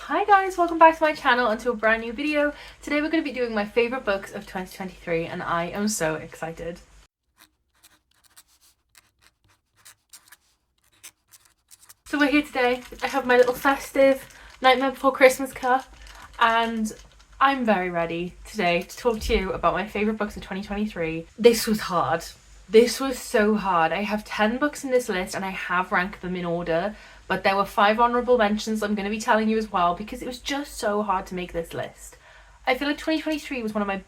Hi guys, welcome back to my channel and to a brand new video. Today we're going to be doing my favourite books of 2023 and I am so excited. So we're here today. I have my little festive Nightmare Before Christmas cup and I'm very ready today to talk to you about my favourite books of 2023. This was hard. This was so hard. I have 10 books in this list and I have ranked them in order, but there were 5 honourable mentions I'm going to be telling you as well because it was just so hard to make this list. I feel like 2023 was one of my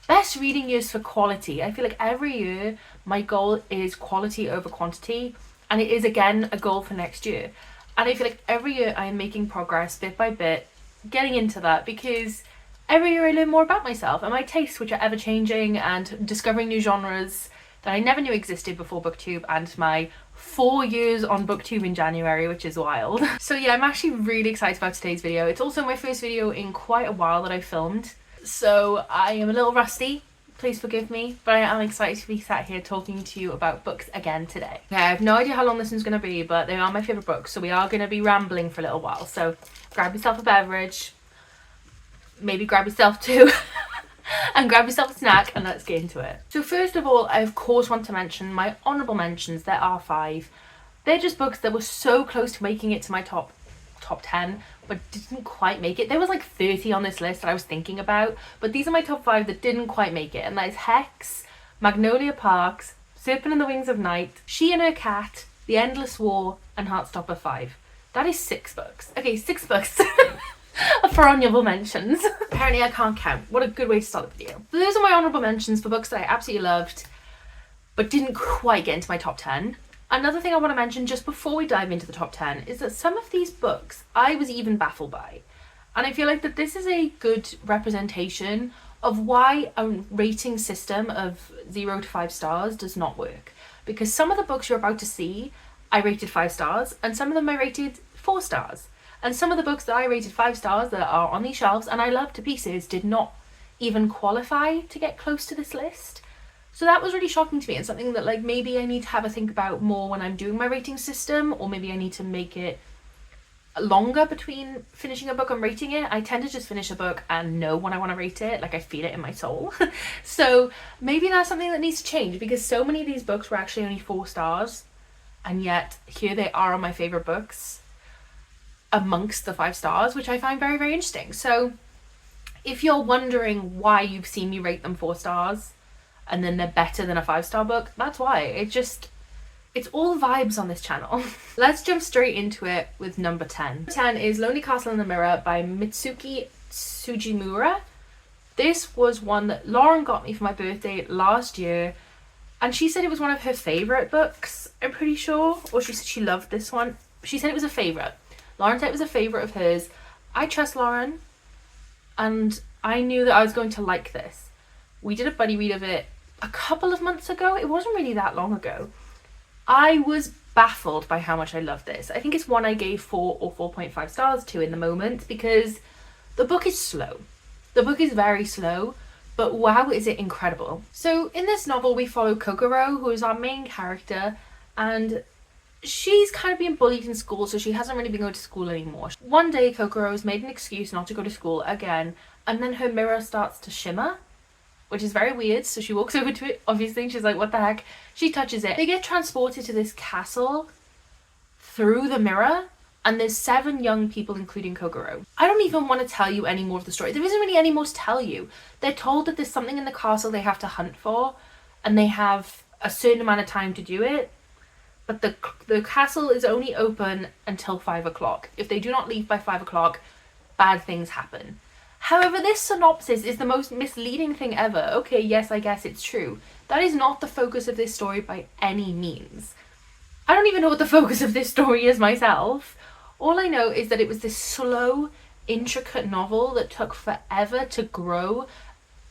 best reading years for quality. I feel like every year my goal is quality over quantity, and it is again a goal for next year. And I feel like every year I am making progress bit by bit, getting into that, because every year I learn more about myself and my tastes, which are ever changing, and discovering new genres that I never knew existed before booktube, and my 4 years on booktube in January, which is wild. So yeah, I'm actually really excited about today's video. It's also my first video in quite a while that I filmed, so I am a little rusty. Please forgive me, but I am excited to be sat here talking to you about books again today. Okay, I have no idea how long this one's going to be, but they are my favourite books, so we are going to be rambling for a little while. So grab yourself a beverage, maybe grab yourself two, and grab yourself a snack, and let's get into it. So first of all, I of course want to mention my honourable mentions. There are 5. They're just books that were so close to making it to my top 10, but didn't quite make it. There was like 30 on this list that I was thinking about, but these are my top 5 that didn't quite make it, and that is Hex, Magnolia Parks, Serpent and the Wings of Night, She and Her Cat, The Endless War, and Heartstopper 5. That is 6 books. Okay, 6 books. For honourable mentions. Apparently I can't count. What a good way to start the video. So those are my honourable mentions for books that I absolutely loved but didn't quite get into my top 10. Another thing I want to mention just before we dive into the top 10 is that some of these books I was even baffled by, and I feel like that this is a good representation of why a rating system of 0 to 5 stars does not work, because some of the books you're about to see I rated 5 stars and some of them I rated 4 stars. And some of the books that I rated 5 stars that are on these shelves and I love to pieces did not even qualify to get close to this list. So that was really shocking to me, and something that like maybe I need to have a think about more when I'm doing my rating system, or maybe I need to make it longer between finishing a book and rating it. I tend to just finish a book and know when I want to rate it, like I feel it in my soul. So maybe that's something that needs to change, because so many of these books were actually only 4 stars, and yet here they are on my favourite books amongst the 5 stars, which I find very, very interesting. So if you're wondering why you've seen me rate them 4 stars and then they're better than a 5-star book, that's why. It's all vibes on this channel. Let's jump straight into it with number 10. 10 is Lonely Castle in the Mirror by Mitsuki Sugimura. This was one that Lauren got me for my birthday last year, and she said it was one of her favourite books, I'm pretty sure, or she said she loved this one. She said it was a favourite. Lauren said it was a favourite of hers. I trust Lauren, and I knew that I was going to like this. We did a buddy read of it a couple of months ago. It wasn't really that long ago. I was baffled by how much I loved this. I think it's one I gave 4 or 4.5 stars to in the moment, because the book is slow. The book is very slow, but wow, is it incredible. So in this novel we follow Kokoro, who is our main character, and she's kind of being bullied in school, so she hasn't really been going to school anymore. One day Kokoro has made an excuse not to go to school again, and then her mirror starts to shimmer, which is very weird. So she walks over to it, obviously, and she's like, what the heck? She touches it. They get transported to this castle through the mirror, and there's 7 young people, including Kokoro. I don't even want to tell you any more of the story. There isn't really any more to tell you. They're told that there's something in the castle they have to hunt for, and they have a certain amount of time to do it. But the castle is only open until 5 o'clock. If they do not leave by 5 o'clock, bad things happen. However, this synopsis is the most misleading thing ever. Okay, yes, I guess it's true. That is not the focus of this story by any means. I don't even know what the focus of this story is myself. All I know is that it was this slow, intricate novel that took forever to grow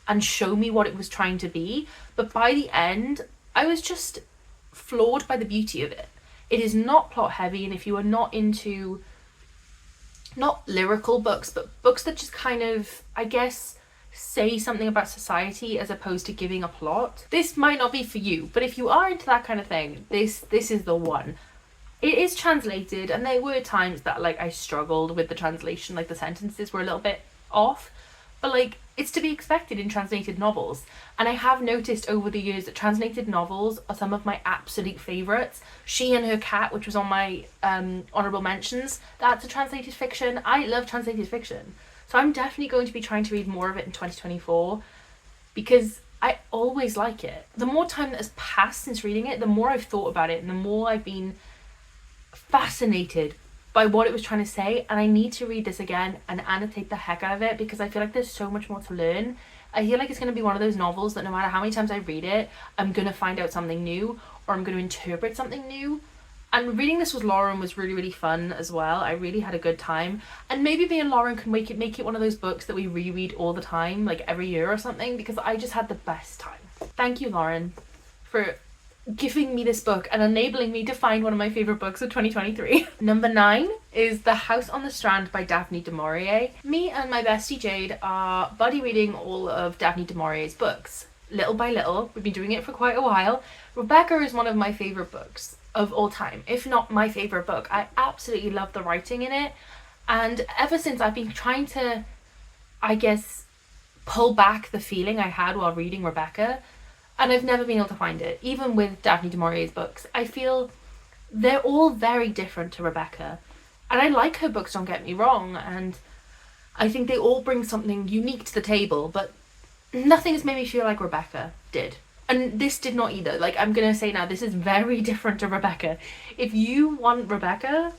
and show me what it was trying to be. But by the end, I was just floored by the beauty of it. It is not plot heavy, and if you are not into not lyrical books, but books that just kind of, I guess, say something about society as opposed to giving a plot, this might not be for you. But if you are into that kind of thing, this is the one. It is translated, and there were times that like I struggled with the translation, like the sentences were a little bit off, but like it's to be expected in translated novels. And I have noticed over the years that translated novels are some of my absolute favourites. She and Her Cat, which was on my honourable mentions, that's a translated fiction. I love translated fiction, so I'm definitely going to be trying to read more of it in 2024 because I always like it. The more time that has passed since reading it, the more I've thought about it and the more I've been fascinated by what it was trying to say, and I need to read this again and annotate the heck out of it because I feel like there's so much more to learn. I feel like it's going to be one of those novels that no matter how many times I read it, I'm going to find out something new or I'm going to interpret something new. And reading this with Lauren was really, really fun as well. I really had a good time. And maybe me and Lauren can make it one of those books that we reread all the time, like every year or something, because I just had the best time. Thank you, Lauren, for giving me this book and enabling me to find one of my favourite books of 2023. Number 9 is The House on the Strand by Daphne du Maurier. Me and my bestie Jade are buddy reading all of Daphne du Maurier's books, little by little. We've been doing it for quite a while. Rebecca is one of my favourite books of all time, if not my favourite book. I absolutely love the writing in it, and ever since I've been trying to, I guess, pull back the feeling I had while reading Rebecca, and I've never been able to find it. Even with Daphne du Maurier's books, I feel they're all very different to Rebecca. And I like her books, don't get me wrong, and I think they all bring something unique to the table, but nothing has made me feel like Rebecca did. And this did not either. Like, I'm going to say now, this is very different to Rebecca. If you want Rebecca,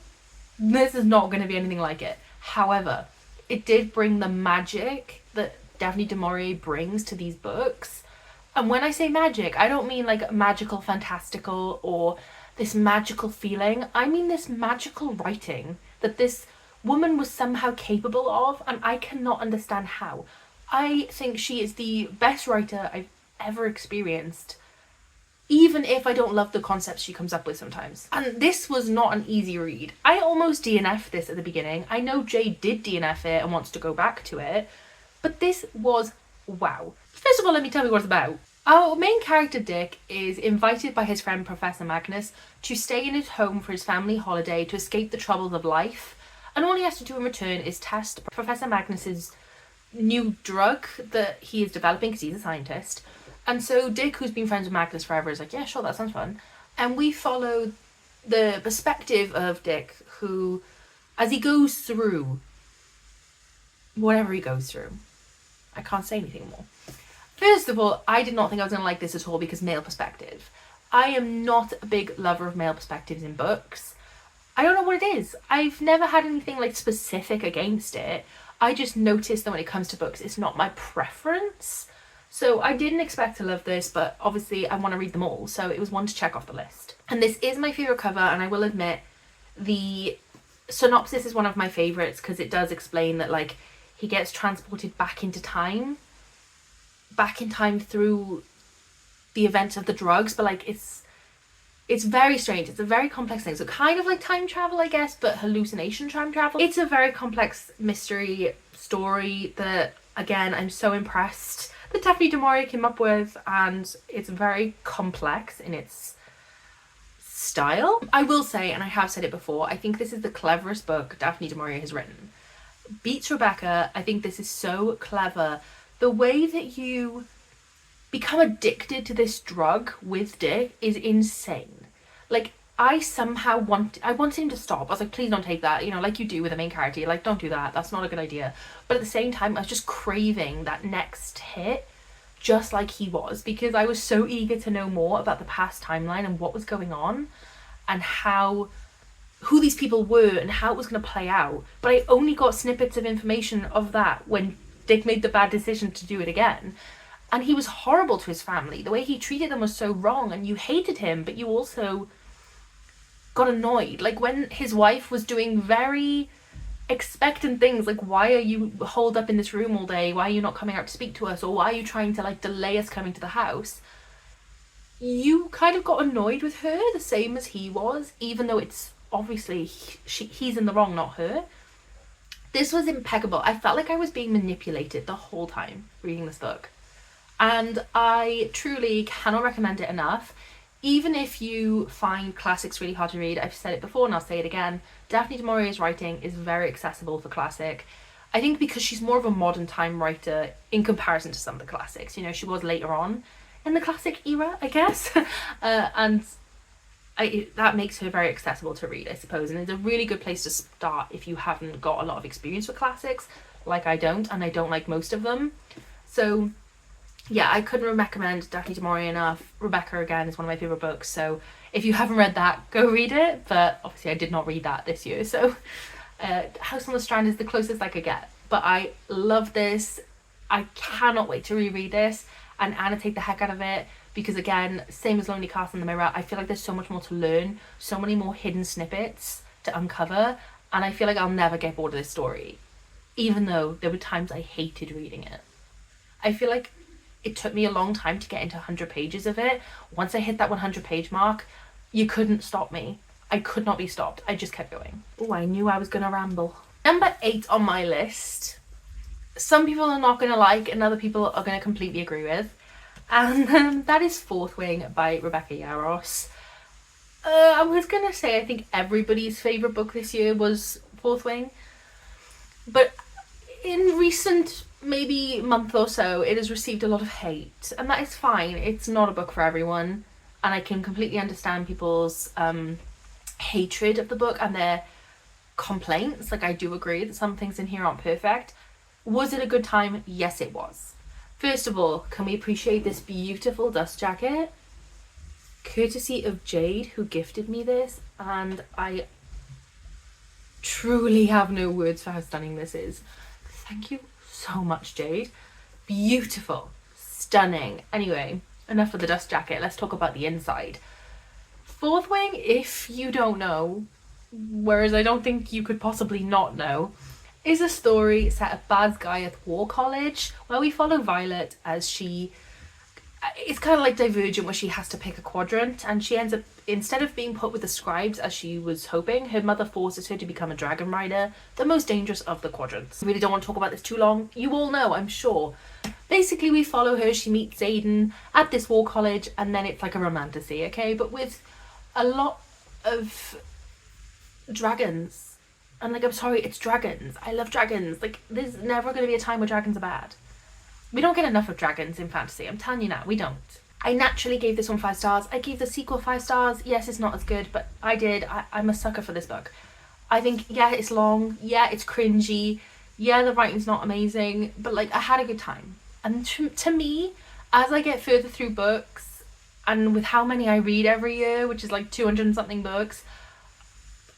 this is not going to be anything like it. However, it did bring the magic that Daphne du Maurier brings to these books. And when I say magic, I don't mean like magical, fantastical, or this magical feeling. I mean this magical writing that this woman was somehow capable of, and I cannot understand how. I think she is the best writer I've ever experienced, even if I don't love the concepts she comes up with sometimes. And this was not an easy read. I almost DNF'd this at the beginning. I know Jade did DNF it and wants to go back to it, but this was wow. First of all, let me tell you what it's about. Our main character, Dick, is invited by his friend Professor Magnus to stay in his home for his family holiday to escape the troubles of life, and all he has to do in return is test Professor Magnus's new drug that he is developing because he's a scientist. And so Dick, who's been friends with Magnus forever, is like, yeah, sure, that sounds fun. And we follow the perspective of Dick, who, as he goes through whatever he goes through, I can't say anything more. First of all, I did not think I was going to like this at all because male perspective. I am not a big lover of male perspectives in books. I don't know what it is. I've never had anything like specific against it. I just noticed that when it comes to books, it's not my preference. So I didn't expect to love this, but obviously I want to read them all. So it was one to check off the list. And this is my favourite cover, and I will admit the synopsis is one of my favourites because it does explain that like he gets transported back in time through the events of the drugs, but like it's very strange. It's a very complex thing. So kind of like time travel, I guess, but hallucination time travel. It's a very complex mystery story that, again, I'm so impressed that Daphne du Maurier came up with, and it's very complex in its style. I will say, and I have said it before, I think this is the cleverest book Daphne du Maurier has written. Beats Rebecca. I think this is so clever. The way that you become addicted to this drug with Dick is insane. Like, I wanted him to stop. I was like, please don't take that, like you do with the main character. You're like, don't do that, that's not a good idea. But at the same time, I was just craving that next hit, just like he was, because I was so eager to know more about the past timeline and what was going on and who these people were and how it was going to play out. But I only got snippets of information of that when Dick made the bad decision to do it again. And he was horrible to his family. The way he treated them was so wrong, and you hated him, but you also got annoyed. Like when his wife was doing very expectant things, like, why are you holed up in this room all day? Why are you not coming out to speak to us? Or why are you trying to like delay us coming to the house? You kind of got annoyed with her the same as he was, even though it's obviously he's in the wrong, not her. This was impeccable. I felt like I was being manipulated the whole time reading this book. And I truly cannot recommend it enough. Even if you find classics really hard to read, I've said it before and I'll say it again, Daphne du Maurier's writing is very accessible for classic. I think because she's more of a modern time writer in comparison to some of the classics. You know, she was later on in the classic era, I guess. And that makes her very accessible to read, I suppose. And it's a really good place to start if you haven't got a lot of experience with classics, like I don't, and I don't like most of them. So yeah, I couldn't recommend Daphne du Maurier enough. Rebecca, again, is one of my favourite books, so if you haven't read that, go read it. But obviously I did not read that this year, so House on the Strand is the closest I could get. But I love this. I cannot wait to reread this and annotate the heck out of it, because again, same as Lonely Castle in the Mirror, I feel like there's so much more to learn, so many more hidden snippets to uncover, and I feel like I'll never get bored of this story, even though there were times I hated reading it. I feel like it took me a long time to get into 100 pages of it. Once I hit that 100 page mark, you couldn't stop me. I could not be stopped. I just kept going. Oh, I knew I was gonna ramble. Number 8 on my list, some people are not gonna like and other people are gonna completely agree with, and that is Fourth Wing by Rebecca Yarros. I was gonna say I think everybody's favourite book this year was Fourth Wing, but in recent maybe month or so it has received a lot of hate, and that is fine. It's not a book for everyone, and I can completely understand people's hatred of the book and their complaints. Like, I do agree that some things in here aren't perfect. Was it a good time? Yes, it was. First of all, can we appreciate this beautiful dust jacket? Courtesy of Jade, who gifted me this, and I truly have no words for how stunning this is. Thank you so much, Jade. Beautiful. Stunning. Anyway, enough of the dust jacket. Let's talk about the inside. Fourth Wing, if you don't know, whereas I don't think you could possibly not know, is a story set at Baz Guyeth War College, where we follow Violet as she... It's kind of like Divergent, where she has to pick a quadrant, and she ends up, instead of being put with the scribes as she was hoping, her mother forces her to become a dragon rider, the most dangerous of the quadrants. I really don't want to talk about this too long. You all know, I'm sure. Basically, we follow her. She meets Xaden at this war college, and then it's like a romantasy, okay? But with a lot of dragons. And like, I'm sorry, it's dragons. I love dragons. Like, there's never going to be a time where dragons are bad. We don't get enough of dragons in fantasy. I'm telling you now, we don't. I naturally gave this one 5 stars. I gave the sequel 5 stars. Yes, it's not as good, but I did. I'm a sucker for this book. I think, yeah, it's long. Yeah, it's cringy. Yeah, the writing's not amazing. But, like, I had a good time. And to me, as I get further through books, and with how many I read every year, which is like 200 and something books,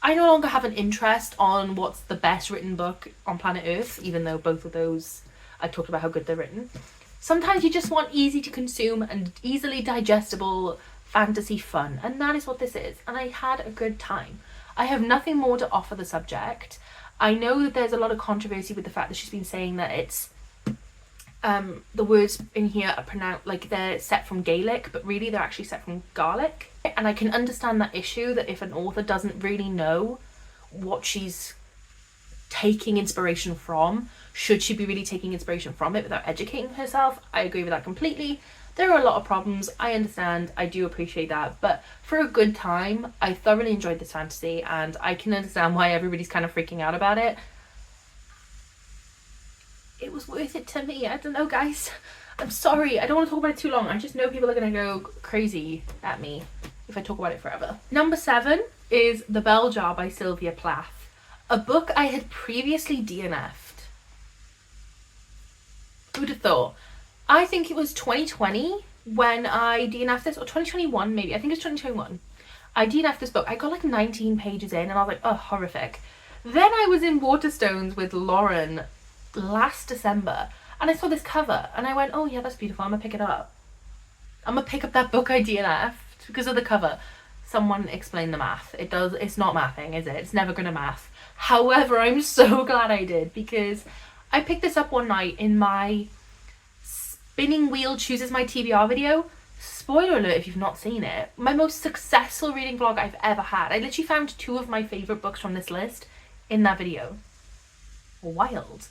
I no longer have an interest on what's the best written book on planet Earth, even though both of those, I talked about how good they're written. Sometimes you just want easy to consume and easily digestible fantasy fun, and that is what this is, and I had a good time. I have nothing more to offer the subject. I know that there's a lot of controversy with the fact that she's been saying that it's the words in here are pronounced like they're set from Gaelic, but really they're actually set from Gaelic. And I can understand that issue, that if an author doesn't really know what she's taking inspiration from, should she be really taking inspiration from it without educating herself? I agree with that completely. There are a lot of problems. I understand. I do appreciate that. But for a good time, I thoroughly enjoyed this fantasy, and I can understand why everybody's kind of freaking out about it. It was worth it to me. I don't know, guys. I'm sorry. I don't want to talk about it too long. I just know people are going to go crazy at me if I talk about it forever. Number 7 is The Bell Jar by Sylvia Plath, a book I had previously DNF'd. Who'd have thought? I think it was 2020 when I DNF'd this, or 2021 maybe. I think it's 2021. I DNF'd this book. I got like 19 pages in and I was like, oh, horrific. Then I was in Waterstones with Lauren last December, and I saw this cover and I went, oh yeah, that's beautiful, I'm gonna pick it up. I'm gonna pick up that book I DNF'd because of the cover. Someone explain the math. It's not mathing, is it? It's never gonna math. However, I'm so glad I did, because I picked this up one night in my Spinning Wheel Chooses My TBR video. Spoiler alert if you've not seen it. My most successful reading vlog I've ever had. I literally found 2 of my favourite books from this list in that video. Wild.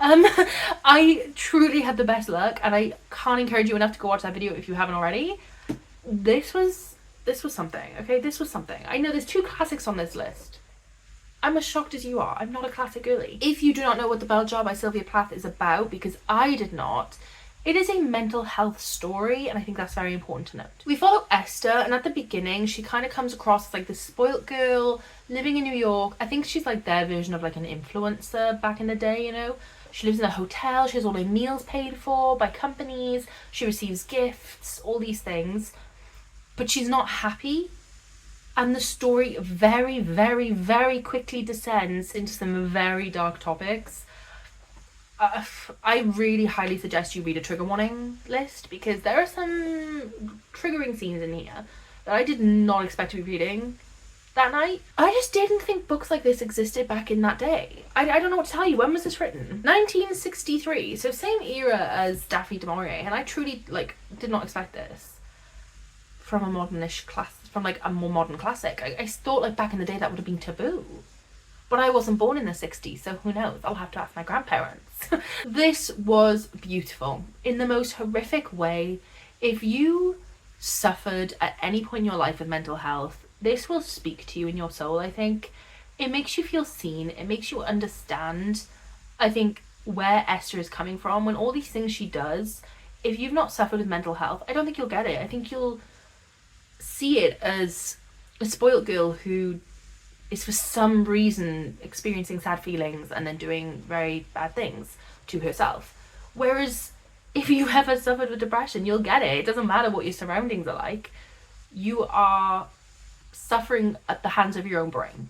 I truly had the best luck, and I can't encourage you enough to go watch that video if you haven't already. This was This was something, okay? This was something. I know there's 2 classics on this list. I'm as shocked as you are. I'm not a classic girly. If you do not know what The Bell Jar by Sylvia Plath is about, because I did not, it is a mental health story, and I think that's very important to note. We follow Esther, and at the beginning, she kind of comes across as like this spoilt girl living in New York. I think she's like their version of like an influencer back in the day, you know? She lives in a hotel, she has all her meals paid for by companies, she receives gifts, all these things. But she's not happy. And the story very, very, very quickly descends into some very dark topics. I really highly suggest you read a trigger warning list, because there are some triggering scenes in here that I did not expect to be reading that night. I just didn't think books like this existed back in that day. I don't know what to tell you. When was this written? 1963, so same era as Daphne du Maurier, and I truly did not expect this from a modernish class, from like a more modern classic. I thought like back in the day that would have been taboo. But I wasn't born in the 60s, so who knows? I'll have to ask my grandparents. This was beautiful in the most horrific way. If you suffered at any point in your life with mental health, this will speak to you in your soul, I think. It makes you feel seen. It makes you understand, I think, where Esther is coming from. When all these things she does, if you've not suffered with mental health, I don't think you'll get it. I think you'll see it as a spoiled girl who is for some reason experiencing sad feelings and then doing very bad things to herself. Whereas if you ever suffered with depression, you'll get it. It doesn't matter what your surroundings are like. You are suffering at the hands of your own brain.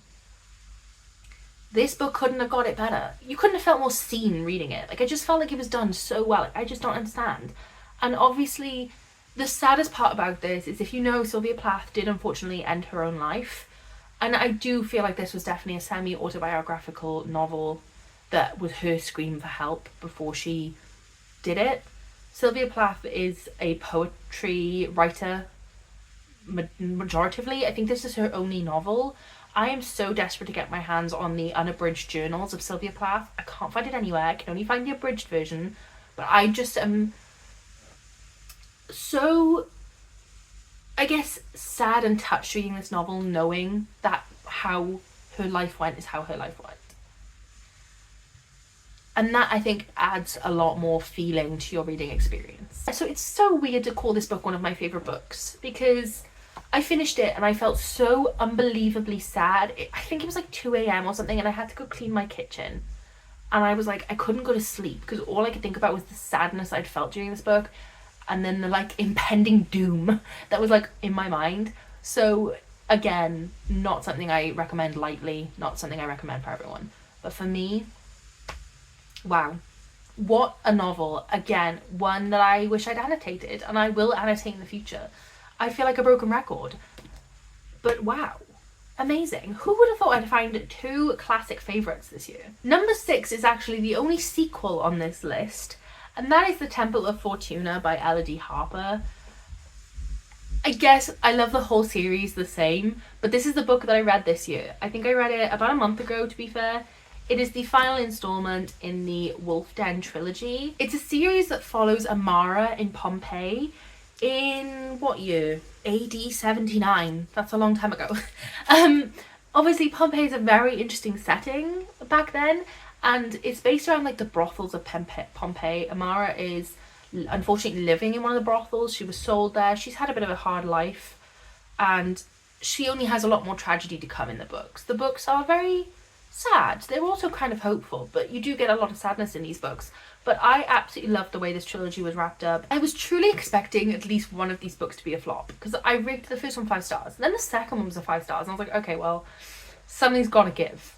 This book couldn't have got it better. You couldn't have felt more seen reading it. I just felt like it was done so well. I just don't understand. And obviously, the saddest part about this is, if you know, Sylvia Plath did unfortunately end her own life. And I do feel like this was definitely a semi-autobiographical novel that was her scream for help before she did it. Sylvia Plath is a poetry writer, majoritively. I think this is her only novel. I am so desperate to get my hands on the unabridged journals of Sylvia Plath. I can't find it anywhere. I can only find the abridged version. But I just am so, I guess, sad and touched reading this novel, knowing that how her life went is how her life went. And that, I think, adds a lot more feeling to your reading experience. So it's so weird to call this book one of my favourite books, because I finished it and I felt so unbelievably sad. I think it was like 2 a.m. or something, and I had to go clean my kitchen. And I was like, I couldn't go to sleep because all I could think about was the sadness I'd felt during this book, and then the impending doom that was in my mind. So again, not something I recommend lightly, not something I recommend for everyone. But for me, wow, what a novel. Again, one that I wish I'd annotated, and I will annotate in the future. I feel like a broken record. But wow, amazing. Who would have thought I'd find 2 classic favourites this year? Number 6 is actually the only sequel on this list, and that is The Temple of Fortuna by Elodie Harper. I guess I love the whole series the same, but this is the book that I read this year. I think I read it about a month ago, to be fair. It is the final installment in the Wolf Den trilogy. It's a series that follows Amara in Pompeii in, what year? AD 79. That's a long time ago. Obviously Pompeii is a very interesting setting back then, and it's based around the brothels of Pompeii. Amara is unfortunately living in one of the brothels. She was sold there. She's had a bit of a hard life, and she only has a lot more tragedy to come in the books. The books are very sad. They're also kind of hopeful, but you do get a lot of sadness in these books. But I absolutely loved the way this trilogy was wrapped up. I was truly expecting at least one of these books to be a flop, because I rated the first one 5 stars, and then the second one was a 5 stars, and I was like, okay, well, something's gotta give.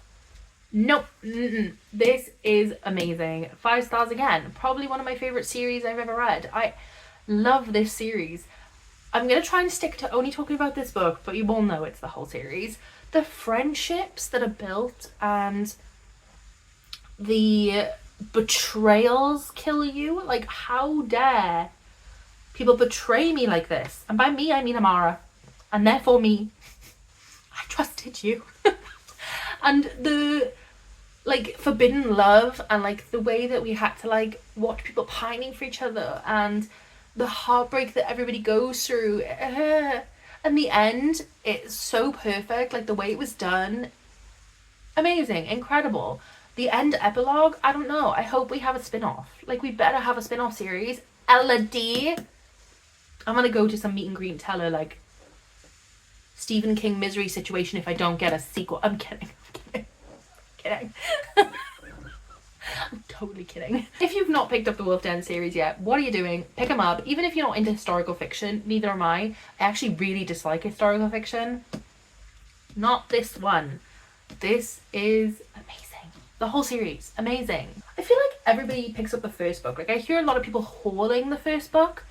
Nope. This is amazing. 5 stars again. Probably one of my favourite series I've ever read. I love this series. I'm going to try and stick to only talking about this book, but you all know it's the whole series. The friendships that are built and the betrayals kill you. How dare people betray me like this? And by me, I mean Amara. And therefore me. I trusted you. And the forbidden love, and the way that we had to watch people pining for each other, and the heartbreak that everybody goes through, and And the end, it's so perfect. Like, the way it was done, amazing, incredible. The end epilogue, I don't know. I hope we have a spin-off. Like, we better have a spin-off series. Elodie. I'm gonna go to some meet and greet and tell her, like, Stephen King misery situation if I don't get a sequel. I'm kidding. Kidding. I'm totally kidding. If you've not picked up the Wolf Den series yet, what are you doing? Pick them up. Even if you're not into historical fiction, neither am I. I actually really dislike historical fiction. Not this one. This is amazing. The whole series, amazing. I feel like everybody picks up the first book. Like, I hear a lot of people hauling the first book.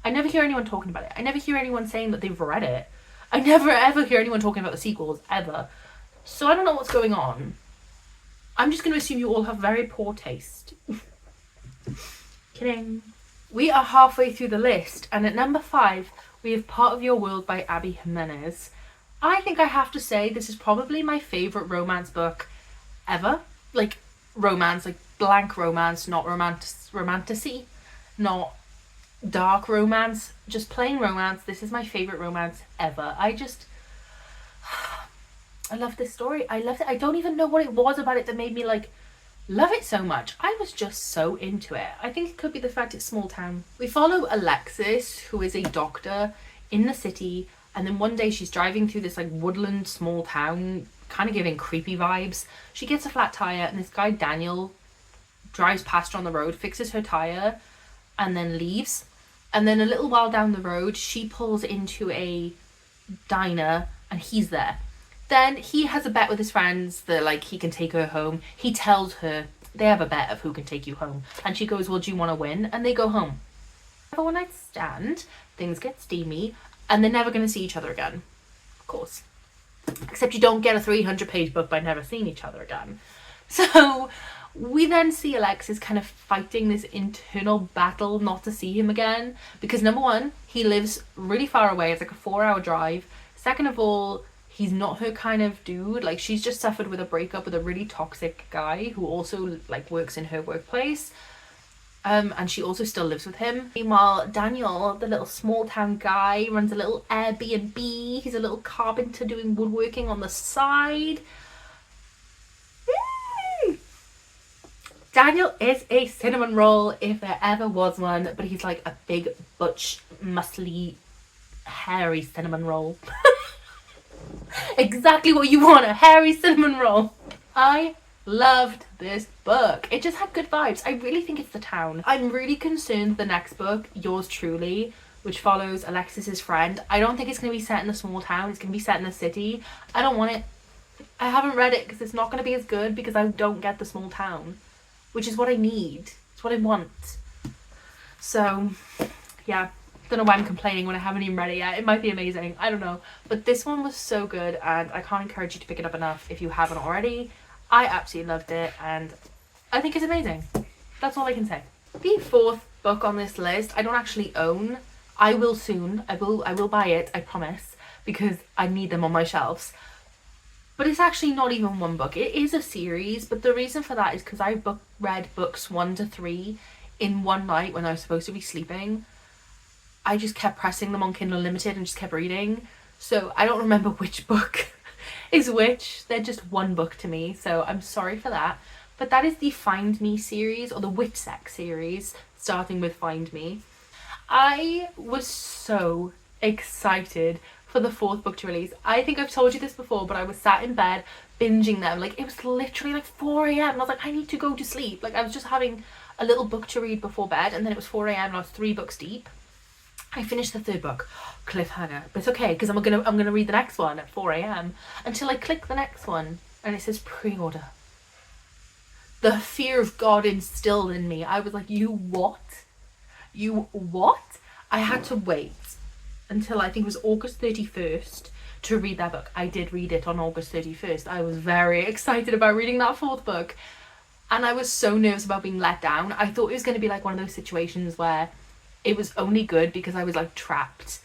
I never hear anyone talking about it. I never hear anyone saying that they've read it. I never ever hear anyone talking about the sequels, ever. So I don't know what's going on. I'm just going to assume you all have very poor taste. Kidding. We are halfway through the list, and at number 5, we have Part of Your World by Abby Jimenez. I think I have to say this is probably my favourite romance book ever. Like, romance, like blank romance, not romanticy, not dark romance, just plain romance. This is my favourite romance ever. I love this story. I loved it. I don't even know what it was about it that made me, like, love it so much. I was just so into it. I think it could be the fact it's small town. We follow Alexis, who is a doctor in the city, and then one day she's driving through this, like, woodland small town, kind of giving creepy vibes. She gets a flat tire, and this guy Daniel drives past her on the road, fixes her tire, and then leaves. And then a little while down the road, she pulls into a diner, and he's there. Then he has a bet with his friends that, like, he can take her home. He tells her they have a bet of who can take you home. And she goes, well, do you want to win? And they go home. Have a one-night stand. Things get steamy. And they're never going to see each other again. Of course. Except you don't get a 300-page book by never seeing each other again. So we then see Alexis kind of fighting this internal battle not to see him again. Because number one, he lives really far away. It's like a 4-hour drive. Second of all, he's not her kind of dude. Like, she's just suffered with a breakup with a really toxic guy who also, like, works in her workplace. And she also still lives with him. Meanwhile, Daniel, the little small town guy, runs a little Airbnb. He's a little carpenter doing woodworking on the side. Daniel is a cinnamon roll, if there ever was one, but he's like a big, butch, muscly, hairy cinnamon roll. Exactly what you want, a hairy cinnamon roll. I loved this book. It just had good vibes. I really think it's the town. I'm really concerned the next book, Yours Truly, which follows Alexis's friend. I don't think it's going to be set in a small town. It's going to be set in a city. I don't want it. I haven't read it because it's not going to be as good because I don't get the small town, which is what I need. It's what I want. So, yeah. Don't know why I'm complaining when I haven't even read it yet. It might be amazing. I don't know. But this one was so good, and I can't encourage you to pick it up enough if you haven't already. I absolutely loved it, and I think it's amazing. That's all I can say. The 4th book on this list, I don't actually own. I will soon. I will buy it, I promise, because I need them on my shelves. But it's actually not even one book. It is a series, but the reason for that is because I read books 1 to 3 in one night when I was supposed to be sleeping. I just kept pressing them on Kindle Unlimited and just kept reading. So I don't remember which book is which. They're just one book to me. So I'm sorry for that. But that is the Find Me series, or the Whitsack series, starting with Find Me. I was so excited for the 4th book to release. I think I've told you this before, but I was sat in bed binging them. Like, it was literally like 4 a.m. and I was like, I need to go to sleep. Like, I was just having a little book to read before bed, and then it was 4 a.m. and I was 3 books deep. I finished the 3rd book, cliffhanger, but it's okay because I'm gonna read the next one at 4 a.m. until I click the next one and it says pre-order. The fear of God instilled in me. I was like, you what? You what? I had to wait until I think it was August 31st to read that book. I did read it on August 31st. I was very excited about reading that 4th book, and I was so nervous about being let down. I thought it was going to be like one of those situations where it was only good because I was, like, trapped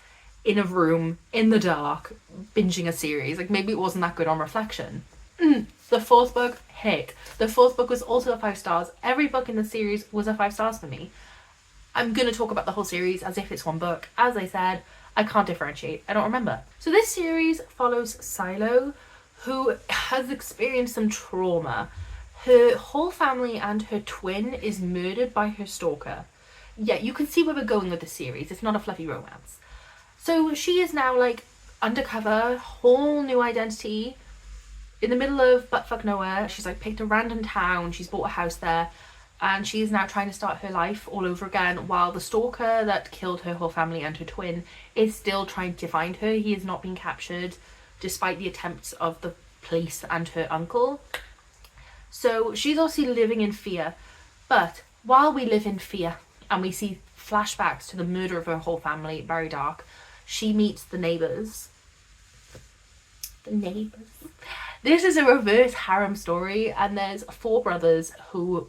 in a room in the dark binging a series. Like, maybe it wasn't that good on reflection. The 4th book hit. The 4th book was also a 5 stars. Every book in the series was a 5 stars for me. I'm going to talk about the whole series as if it's one book. As I said, I can't differentiate. I don't remember. So this series follows Silo, who has experienced some trauma. Her whole family and her twin is murdered by her stalker. Yeah, you can see where we're going with the series. It's not a fluffy romance. So she is now like undercover, whole new identity, in the middle of buttfuck nowhere. She's like picked a random town, she's bought a house there, and she is now trying to start her life all over again, while the stalker that killed her whole family and her twin is still trying to find her. He has not been captured, despite the attempts of the police and her uncle. So she's obviously living in fear. But while we live in fear and we see flashbacks to the murder of her whole family, very dark, she meets the neighbours. The neighbours. This is a reverse harem story, and there's 4 brothers who...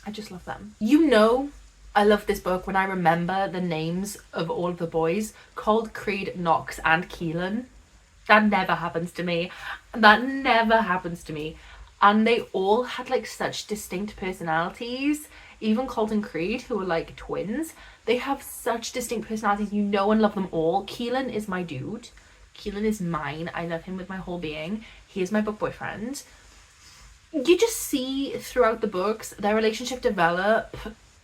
I just love them. You know, I love this book when I remember the names of all of the boys called Creed, Knox and Keelan. That never happens to me. That never happens to me. And they all had like such distinct personalities. Even Colt and Creed, who are like twins, they have such distinct personalities. You know and love them all. Keelan is my dude. Keelan is mine. I love him with my whole being. He is my book boyfriend. You just see throughout the books their relationship develop.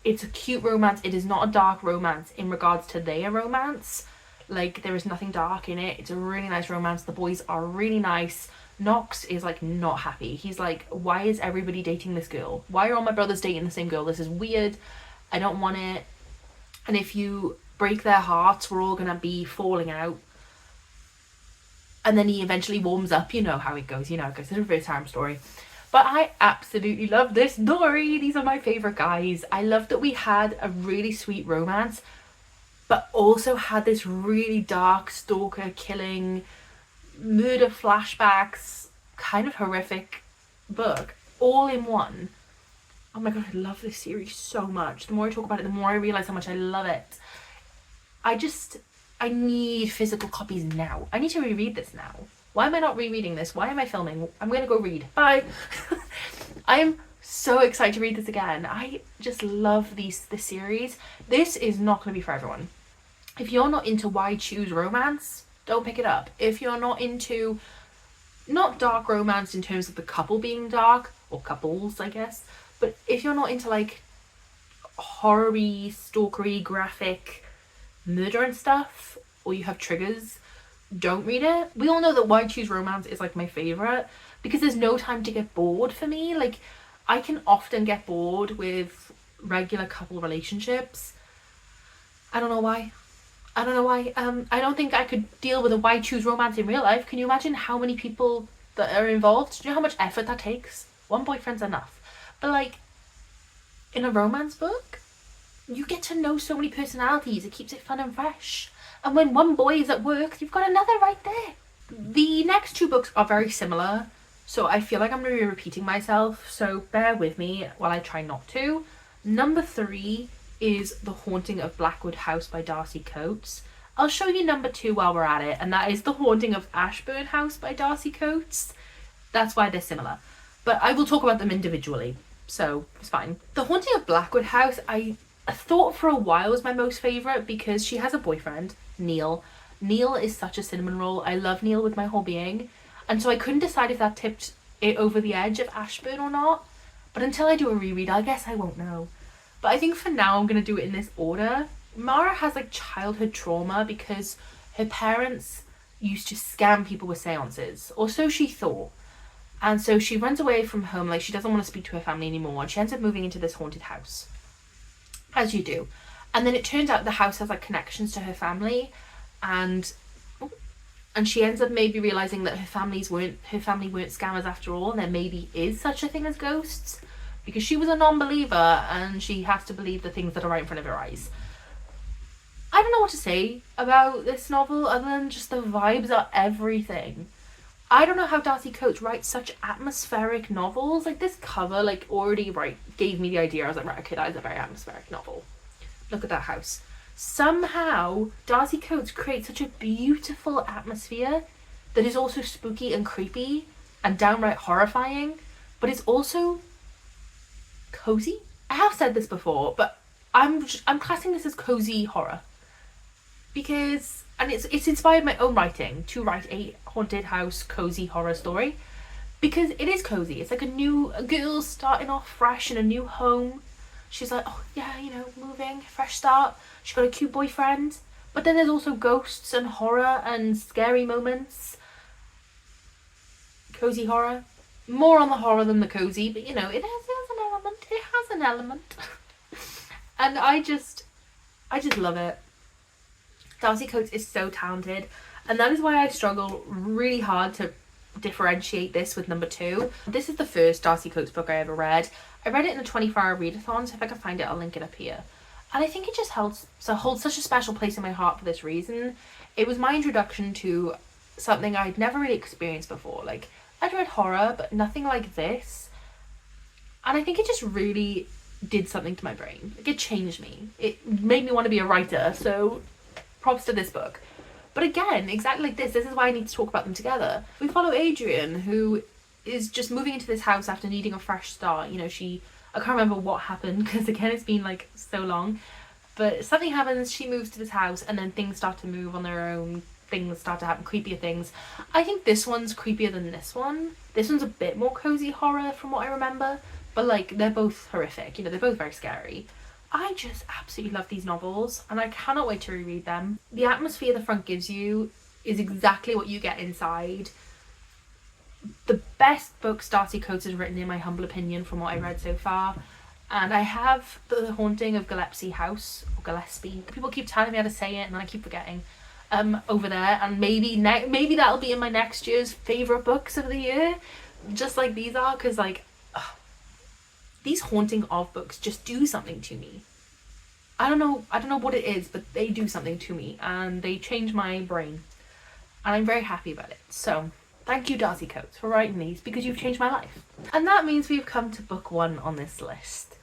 It's a cute romance. It is not a dark romance in regards to their romance. Like, there is nothing dark in it. It's a really nice romance. The boys are really nice. Knox is like not happy. He's like, why is everybody dating this girl? Why are all my brothers dating the same girl? This is weird. I don't want it. And if you break their hearts, we're all gonna be falling out. And then he eventually warms up. You know how it goes. You know, it goes. It's a reverse harem story. But I absolutely love this story. These are my favourite guys. I love that we had a really sweet romance, but also had this really dark stalker killing, murder flashbacks, kind of horrific book all in one. Oh my god, I love this series so much. The more I talk about it, the more I realise how much I love it. I need physical copies now. I need to reread this now. Why am I not rereading this? Why am I filming? I'm gonna go read. Bye. I am so excited to read this again. I just love this series. This is not gonna be for everyone. If you're not into why choose romance, don't pick it up. If you're not into, not dark romance in terms of the couple being dark, or couples I guess, but if you're not into like horror-y, stalkery, graphic murder and stuff, or you have triggers, don't read it. We all know that Why Choose Romance is like my favourite because there's no time to get bored for me. Like, I can often get bored with regular couple relationships. I don't know why. I don't think I could deal with a Why Choose Romance in real life. Can you imagine how many people that are involved? Do you know how much effort that takes? One boyfriend's enough. But like, in a romance book, you get to know so many personalities. It keeps it fun and fresh. And when one boy is at work, you've got another right there. The next 2 books are very similar, so I feel like I'm going to be repeating myself, so bear with me while I try not to. Number 3 is The Haunting of Blackwood House by Darcy Coates. I'll show you number 2 while we're at it, and that is The Haunting of Ashburn House by Darcy Coates. That's why they're similar. But I will talk about them individually, so it's fine. The Haunting of Blackwood House, I thought for a while was my most favourite because she has a boyfriend, Neil. Neil is such a cinnamon roll. I love Neil with my whole being. And so I couldn't decide if that tipped it over the edge of Ashburn or not. But until I do a reread, I guess I won't know. But I think for now I'm going to do it in this order. Mara has like childhood trauma because her parents used to scam people with seances. Or so she thought. And so she runs away from home, like she doesn't want to speak to her family anymore. And she ends up moving into this haunted house. As you do. And then it turns out the house has like connections to her family, and she ends up maybe realizing that her family weren't scammers after all, and there maybe is such a thing as ghosts, because she was a non-believer and she has to believe the things that are right in front of her eyes. I don't know what to say about this novel other than just the vibes are everything. I don't know how Darcy Coates writes such atmospheric novels. Like, this cover like already gave me the idea. I was like, right, okay, that is a very atmospheric novel. Look at that house. Somehow Darcy Coates creates such a beautiful atmosphere that is also spooky and creepy and downright horrifying, but it's also cozy. I have said this before, but I'm classing this as cozy horror because, and it's inspired my own writing to write a haunted house cozy horror story because it is cozy. It's like a girl starting off fresh in a new home. She's like, oh yeah, you know, moving, fresh start. She's got a cute boyfriend, but then there's also ghosts and horror and scary moments. Cozy horror, more on the horror than the cozy, but you know, it has an element. It has an element, and I just love it. Darcy Coates is so talented, and that is why I struggle really hard to differentiate this with number 2. This is the first Darcy Coates book I ever read. I read it in a 24-hour readathon, so if I can find it, I'll link it up here. And I think it just holds such a special place in my heart for this reason. It was my introduction to something I'd never really experienced before. Like, I'd read horror, but nothing like this. And I think it just really did something to my brain. Like, it changed me. It made me want to be a writer, so props to this book. But again, exactly like this is why I need to talk about them together. We follow Adrian, who is just moving into this house after needing a fresh start. You know, I can't remember what happened because again, it's been like so long. But something happens, she moves to this house, and then things start to move on their own. Things start to happen, creepier things. I think this one's creepier than this one. This one's a bit more cozy horror from what I remember. But like, they're both horrific. You know, they're both very scary. I just absolutely love these novels and I cannot wait to reread them. The atmosphere the front gives you is exactly what you get inside. The best books Darcy Coates has written, in my humble opinion, from what I read so far. And I have The Haunting of Gillespie House, or Gillespie. People keep telling me how to say it and I keep forgetting. Over there, and maybe that'll be in my next year's favourite books of the year, just like these are, because like, these Haunting of books just do something to me. I don't know what it is, but they do something to me and they change my brain, and I'm very happy about it. So thank you, Darcy Coates, for writing these, because you've changed my life. And that means we've come to book 1 on this list.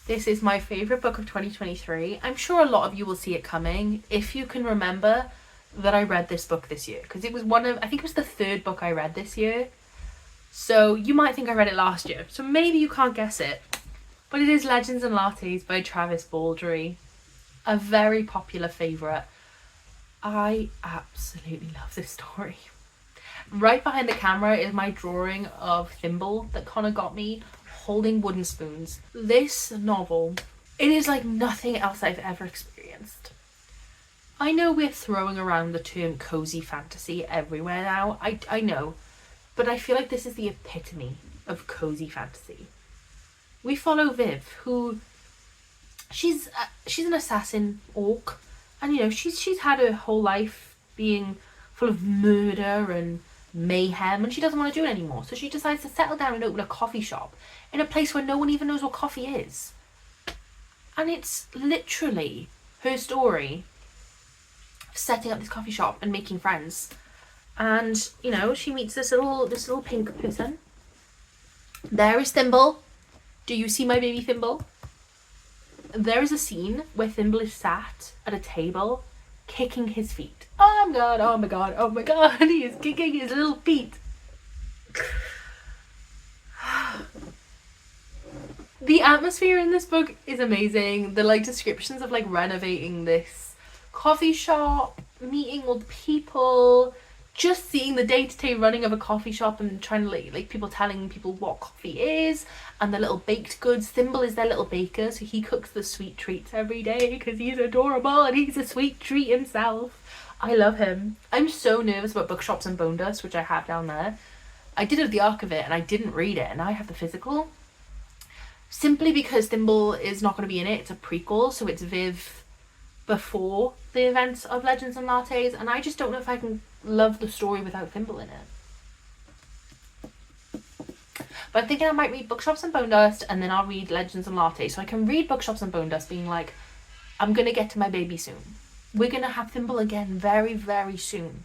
This is my favourite book of 2023. I'm sure a lot of you will see it coming if you can remember that I read this book this year, because it was I think it was the 3rd book I read this year. So you might think I read it last year, so maybe you can't guess it. But it is Legends and Lattes by Travis Baldree. A very popular favourite. I absolutely love this story. Right behind the camera is my drawing of Thimble that Connor got me, holding wooden spoons. This novel, it is like nothing else I've ever experienced. I know we're throwing around the term cozy fantasy everywhere now. I know. But I feel like this is the epitome of cozy fantasy. We follow Viv, who she's an assassin orc, and you know she's had her whole life being full of murder and mayhem, and she doesn't want to do it anymore. So she decides to settle down and open a coffee shop in a place where no one even knows what coffee is. And it's literally her story of setting up this coffee shop and making friends. And you know, she meets this little pink person. There is Thimble. Do you see my baby Thimble? There is a scene where Thimble is sat at a table kicking his feet. Oh my god, oh my god, oh my god, he is kicking his little feet. The atmosphere in this book is amazing. The like descriptions of like renovating this coffee shop, meeting old people, just seeing the day-to-day running of a coffee shop and trying to like people telling people what coffee is, and the little baked goods. Thimble is their little baker, so he cooks the sweet treats every day because he's adorable and he's a sweet treat himself. I love him. I'm so nervous about Bookshops and Bone Dust, which I have down there. I did have the arc of it and I didn't read it, and now I have the physical. Simply because Thimble is not going to be in it. It's a prequel, so it's Viv before the events of Legends and Lattes, and I just don't know if I can love the story without Thimble in it. But I'm thinking I might read Bookshops and Bone Dust and then I'll read Legends and Lattes, so I can read Bookshops and Bone Dust being like, I'm going to get to my baby soon. We're going to have Thimble again very, very soon.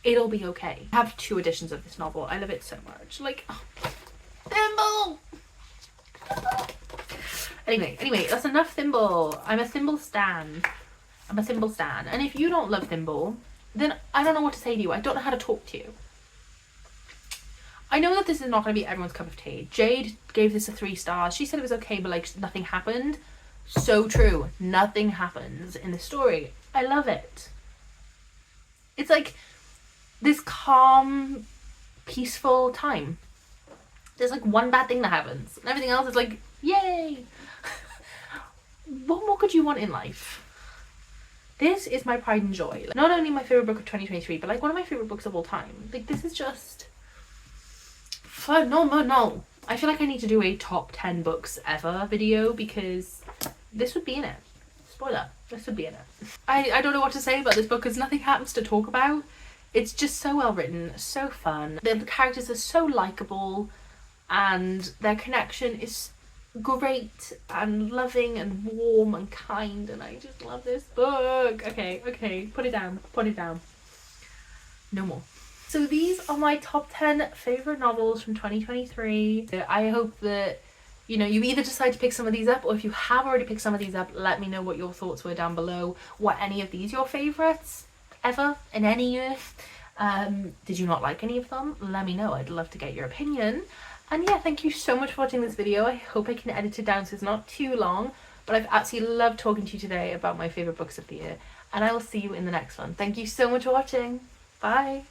It'll be okay. I have 2 editions of this novel. I love it so much. Like, oh, Thimble! Anyway, that's enough Thimble. I'm a Thimble stan. And if you don't love Thimble, then I don't know what to say to you. I don't know how to talk to you. I know that this is not going to be everyone's cup of tea. Jade gave this a 3 stars. She said it was okay, but like nothing happened. So true. Nothing happens in the story. I love it. It's like this calm, peaceful time. There's like one bad thing that happens, and everything else is like, yay! What more could you want in life? This is my pride and joy. Like, not only my favourite book of 2023, but like one of my favourite books of all time. Like, this is just phenomenal. I feel like I need to do a top 10 books ever video, because this would be in it. Spoiler, this would be in it. I don't know what to say about this book because nothing happens to talk about. It's just so well written, so fun. The characters are so likeable, and their connection is great and loving and warm and kind, and I just love this book. Okay, put it down. No more. So these are my top 10 favourite novels from 2023. I hope that, you know, you either decide to pick some of these up, or if you have already picked some of these up, let me know what your thoughts were down below. Were any of these your favourites ever in any year? Did you not like any of them? Let me know. I'd love to get your opinion. And yeah, thank you so much for watching this video. I hope I can edit it down so it's not too long, but I've absolutely loved talking to you today about my favourite books of the year, and I will see you in the next one. Thank you so much for watching. Bye.